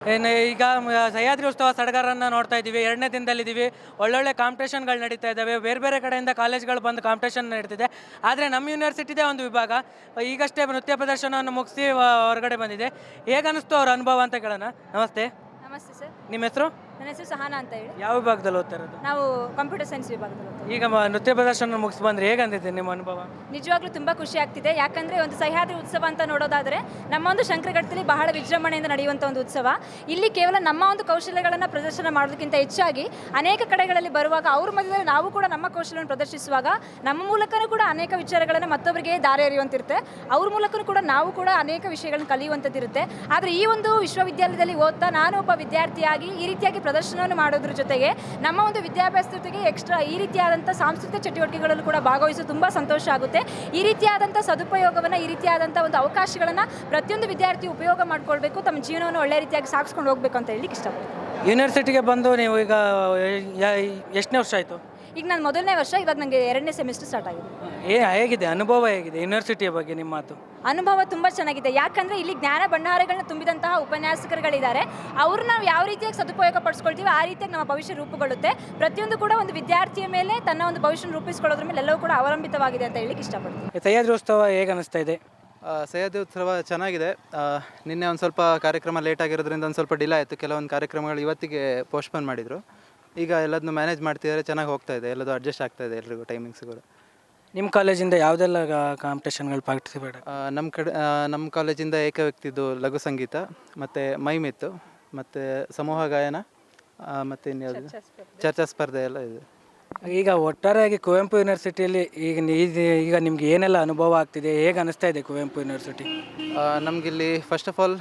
ಏನು ಈಗ ಸಹ್ಯಾದ್ರಿ ಉತ್ಸವ ಸಡಗರನ್ನು ನೋಡ್ತಾ ಇದ್ದೀವಿ. 2ನೇ ದಿನದಲ್ಲಿದ್ದೀವಿ. ಒಳ್ಳೊಳ್ಳೆ ಕಾಂಪಿಟೇಷನ್ಗಳು ನಡೀತಾ ಇದ್ದಾವೆ. ಬೇರೆ ಬೇರೆ ಕಡೆಯಿಂದ ಕಾಲೇಜ್ಗಳು ಬಂದು ಕಾಂಪಿಟೇಷನ್ ನಡೀತಿದೆ. ಆದರೆ ನಮ್ಮ ಯೂನಿವರ್ಸಿಟಿದೇ ಒಂದು ವಿಭಾಗ ಈಗಷ್ಟೇ ನೃತ್ಯ ಪ್ರದರ್ಶನವನ್ನು ಮುಗಿಸಿ ಹೊರಗಡೆ ಬಂದಿದೆ. ಹೇಗನ್ನಿಸ್ತು ಅವ್ರ ಅನುಭವ ಅಂತ ಕೇಳೋಣ. ನಮಸ್ತೆ, ನಮಸ್ತೆ ಸರ್. ನಿಮ್ಮ ಹೆಸರು? ನನ್ನ ಹೆಸರು ಸಹನಾ ಅಂತ ಹೇಳಿ. ಯಾವ ವಿಭಾಗದಲ್ಲಿ ಓದ್ತಾ ಇರೋದು? ನಾವು ಕಂಪ್ಯೂಟರ್ ಸೈನ್ಸ್ ವಿಭಾಗದಲ್ಲಿ ಓದ್ತೀವಿ. ಈಗ ನೃತ್ಯ ಪ್ರದರ್ಶನ ಮುಗಿಸಿ ಬಂದ್ರೆ ಹೇಗಂದಿದೆ ನಿಮ್ಮ ಅನುಭವ? ನಿಜವಾಗ್ಲೂ ತುಂಬ ಖುಷಿ ಆಗ್ತಿದೆ. ಯಾಕಂದರೆ ಒಂದು ಸಹ್ಯಾದ್ರಿ ಉತ್ಸವ ಅಂತ ನೋಡೋದಾದರೆ ನಮ್ಮ ಒಂದು ಶಂಕರಘಟ್ಟದಲ್ಲಿ ಬಹಳ ವಿಜೃಂಭಣೆಯಿಂದ ನಡೆಯುವಂಥ ಒಂದು ಉತ್ಸವ. ಇಲ್ಲಿ ಕೇವಲ ನಮ್ಮ ಒಂದು ಕೌಶಲ್ಯಗಳನ್ನು ಪ್ರದರ್ಶನ ಮಾಡೋದಕ್ಕಿಂತ ಹೆಚ್ಚಾಗಿ ಅನೇಕ ಕಡೆಗಳಲ್ಲಿ ಬರುವಾಗ ಅವ್ರ ಮಧ್ಯದಲ್ಲಿ ನಾವು ಕೂಡ ನಮ್ಮ ಕೌಶಲ್ಯವನ್ನು ಪ್ರದರ್ಶಿಸುವಾಗ ನಮ್ಮ ಮೂಲಕನೂ ಕೂಡ ಅನೇಕ ವಿಚಾರಗಳನ್ನು ಮತ್ತೊಬ್ಬರಿಗೆ ದಾರಿ ಎರೆಯುವಂತಿರುತ್ತೆ. ಅವ್ರ ಮೂಲಕನೂ ಕೂಡ ನಾವು ಕೂಡ ಅನೇಕ ವಿಷಯಗಳನ್ನು ಕಲಿಯುವಂಥದ್ದಿರುತ್ತೆ. ಆದರೆ ಈ ಒಂದು ವಿಶ್ವವಿದ್ಯಾಲಯದಲ್ಲಿ ಓದ್ತಾ ನಾನು ಒಬ್ಬ ವಿದ್ಯಾರ್ಥಿಯಾಗಿ ಈ ರೀತಿಯಾಗಿ ಪ್ರದರ್ಶನವನ್ನು ಮಾಡೋದ್ರ ಜೊತೆಗೆ ನಮ್ಮ ಒಂದು ವಿದ್ಯಾಭ್ಯಾಸದ ಜೊತೆಗೆ ಎಕ್ಸ್ಟ್ರಾ ಈ ರೀತಿಯಾದಂಥ ಸಾಂಸ್ಕೃತಿಕ ಚಟುವಟಿಕೆಗಳಲ್ಲೂ ಕೂಡ ಭಾಗವಹಿಸೋದು ತುಂಬ ಸಂತೋಷ ಆಗುತ್ತೆ. ಈ ರೀತಿಯಾದಂಥ ಸದುಪಯೋಗವನ್ನು, ಈ ರೀತಿಯಾದಂಥ ಒಂದು ಅವಕಾಶಗಳನ್ನು ಪ್ರತಿಯೊಂದು ವಿದ್ಯಾರ್ಥಿ ಉಪಯೋಗ ಮಾಡ್ಕೊಳ್ಬೇಕು, ತಮ್ಮ ಜೀವನವನ್ನು ಒಳ್ಳೆ ರೀತಿಯಾಗಿ ಸಾಗಿಸ್ಕೊಂಡು ಹೋಗಬೇಕು ಅಂತ ಹೇಳಲಿಕ್ಕೆ ಇಷ್ಟಪಡ್ತೀನಿ. ಯೂನಿವರ್ಸಿಟಿಗೆ ಬಂದು ನೀವು ಈಗ ಎಷ್ಟನೇ ವರ್ಷ ಆಯಿತು? ಈಗ ನಾನು ಮೊದಲನೇ ವರ್ಷ, ಇವಾಗ ನನಗೆ 2ನೇ ಸೆಮಿಸ್ಟರ್ ಸ್ಟಾರ್ಟ್ ಆಗಿದೆ. ಹೇಗಿದೆ ಅನುಭವ? ಹೇಗಿದೆ ಯೂನಿವರ್ಸಿಟಿಯ ಬಗ್ಗೆ ನಿಮ್ಮ ಮಾತು? ಅನುಭವ ತುಂಬ ಚೆನ್ನಾಗಿದೆ. ಯಾಕಂದರೆ ಇಲ್ಲಿ ಜ್ಞಾನ ಭಂಡಾರಗಳನ್ನ ತುಂಬಿದಂತಹ ಉಪನ್ಯಾಸಕರುಗಳಿದ್ದಾರೆ. ಅವ್ರು ನಾವು ಯಾವ ರೀತಿಯಾಗಿ ಸದುಪಯೋಗ ಪಡಿಸ್ಕೊಳ್ತೀವಿ ಆ ರೀತಿಯಾಗಿ ನಮ್ಮ ಭವಿಷ್ಯ ರೂಪುಗೊಳ್ಳುತ್ತೆ. ಪ್ರತಿಯೊಂದು ಕೂಡ ಒಂದು ವಿದ್ಯಾರ್ಥಿಯ ಮೇಲೆ ತನ್ನ ಒಂದು ಭವಿಷ್ಯ ರೂಪಿಸ್ಕೊಳ್ಳೋದ್ರ ಮೇಲೆ ಎಲ್ಲವೂ ಕೂಡ ಅವಲಂಬಿತವಾಗಿದೆ ಅಂತ ಹೇಳಲಿಕ್ಕೆ ಇಷ್ಟಪಡ್ತೀನಿ. ಸಹ್ಯಾದ್ರಿ ಉತ್ಸವ ಹೇಗೆ ಅನಿಸ್ತಾ ಇದೆ? ಸಹ್ಯಾದ್ರಿ ಉತ್ಸವ ಚೆನ್ನಾಗಿದೆ. ನಿನ್ನೆ ಒಂದು ಸ್ವಲ್ಪ ಕಾರ್ಯಕ್ರಮ ಲೇಟ್ ಆಗಿರೋದ್ರಿಂದ ಒಂದು ಸ್ವಲ್ಪ ಡಿಲೇ ಆಯಿತು. ಕೆಲವೊಂದು ಕಾರ್ಯಕ್ರಮಗಳು ಇವತ್ತಿಗೆ ಪೋಸ್ಟ್ಪೋನ್ ಮಾಡಿದರು. ಈಗ ಎಲ್ಲದನ್ನು ಮ್ಯಾನೇಜ್ ಮಾಡ್ತಿದ್ದಾರೆ, ಚೆನ್ನಾಗಿ ಹೋಗ್ತಾ ಇದೆ, ಎಲ್ಲದೂ ಅಡ್ಜಸ್ಟ್ ಆಗ್ತಾ ಇದೆ ಎಲ್ರಿಗೂ ಟೈಮಿಂಗ್ಸ್ಗಳು. ನಿಮ್ಮ ಕಾಲೇಜಿಂದ ಯಾವುದೆಲ್ಲ ಕಾಂಪಿಟೇಷನ್ಗಳು ಪಾರ್ಟಿಸಿಪೇಟ್? ನಮ್ಮ ಕಾಲೇಜಿಂದ ಏಕವ್ಯಕ್ತಿದ್ದು ಲಘು ಸಂಗೀತ, ಮತ್ತು ಮೈಮಿತ್ತು, ಮತ್ತು ಸಮೂಹ ಗಾಯನ, ಮತ್ತು ಇನ್ಯಾವುದು ಚರ್ಚಾ ಸ್ಪರ್ಧೆ ಎಲ್ಲ ಇದೆ. ಈಗ ಒಟ್ಟಾರೆಯಾಗಿ ಕುವೆಂಪು ಯೂನಿವರ್ಸಿಟಿಯಲ್ಲಿ ಈಗ ನಿಮ್ಗೆ ಏನೆಲ್ಲ ಅನುಭವ ಆಗ್ತಿದೆ? ಹೇಗೆ ಅನಿಸ್ತಾ ಇದೆ ಕುವೆಂಪು ಯೂನಿವರ್ಸಿಟಿ? ನಮಗಿಲ್ಲಿ ಫಸ್ಟ್ ಆಫ್ ಆಲ್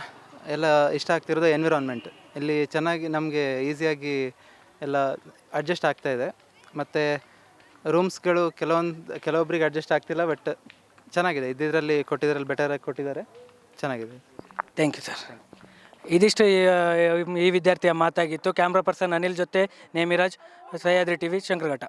ಎಲ್ಲ ಇಷ್ಟ ಆಗ್ತಿರೋದು ಎನ್ವಿರಾನ್ಮೆಂಟ್. ಇಲ್ಲಿ ಚೆನ್ನಾಗಿ ನಮಗೆ ಈಸಿಯಾಗಿ ಎಲ್ಲ ಅಡ್ಜಸ್ಟ್ ಆಗ್ತಾ ಇದೆ. ಮತ್ತು ರೂಮ್ಸ್ಗಳು ಕೆಲವೊಬ್ಬರಿಗೆ ಅಡ್ಜಸ್ಟ್ ಆಗ್ತಿಲ್ಲ, ಬಟ್ ಚೆನ್ನಾಗಿದೆ. ಇದ್ದಿದ್ರಲ್ಲಿ ಕೊಟ್ಟಿದ್ರಲ್ಲಿ ಬೆಟರಾಗಿ ಕೊಟ್ಟಿದ್ದಾರೆ, ಚೆನ್ನಾಗಿದೆ. Thank you sir. ಇದಿಷ್ಟು ಈ ವಿದ್ಯಾರ್ಥಿಯ ಮಾತಾಗಿತ್ತು. ಕ್ಯಾಮ್ರಾ ಪರ್ಸನ್ ಅನಿಲ್ ಜೊತೆ ನೇಮಿರಾಜ್, ಸಹ್ಯಾದ್ರಿ ಟಿವಿ, ಶಂಕರಘಟ್ಟ.